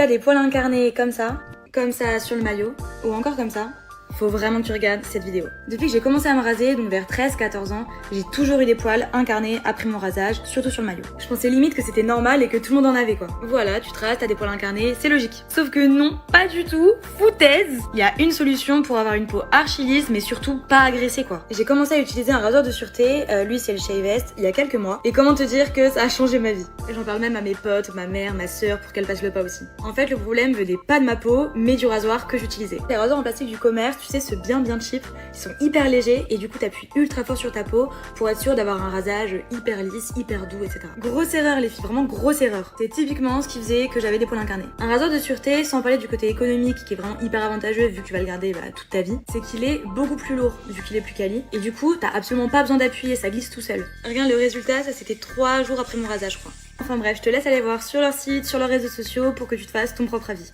T'as des poils incarnés comme ça sur le maillot, ou encore comme ça. Faut vraiment que tu regardes cette vidéo. Depuis que j'ai commencé à me raser, donc vers 13-14 ans, j'ai toujours eu des poils incarnés après mon rasage, surtout sur le maillot. Je pensais limite que c'était normal et que tout le monde en avait quoi. Voilà, tu te rases, t'as des poils incarnés, c'est logique. Sauf que non, pas du tout, foutaise. Il y a une solution pour avoir une peau archi lisse, mais surtout pas agressée quoi. J'ai commencé à utiliser un rasoir de sûreté, lui c'est le Shavest, il y a quelques mois. Et comment te dire que ça a changé ma vie. Et j'en parle même à mes potes, ma mère, ma soeur pour qu'elle passe le pas aussi. En fait, le problème venait pas de ma peau, mais du rasoir que j'utilisais. Les rasoirs en plastique du commerce, tu sais, ceux bien cheap, ils sont hyper légers et du coup t'appuies ultra fort sur ta peau pour être sûr d'avoir un rasage hyper lisse, hyper doux, etc. Grosse erreur les filles, vraiment grosse erreur. C'est typiquement ce qui faisait que j'avais des poils incarnés. Un rasoir de sûreté, sans parler du côté économique qui est vraiment hyper avantageux vu que tu vas le garder toute ta vie, c'est qu'il est beaucoup plus lourd vu qu'il est plus quali et du coup t'as absolument pas besoin d'appuyer, ça glisse tout seul. Regarde le résultat, ça c'était 3 jours après mon rasage je crois. Enfin bref, je te laisse aller voir sur leur site, sur leurs réseaux sociaux pour que tu te fasses ton propre avis.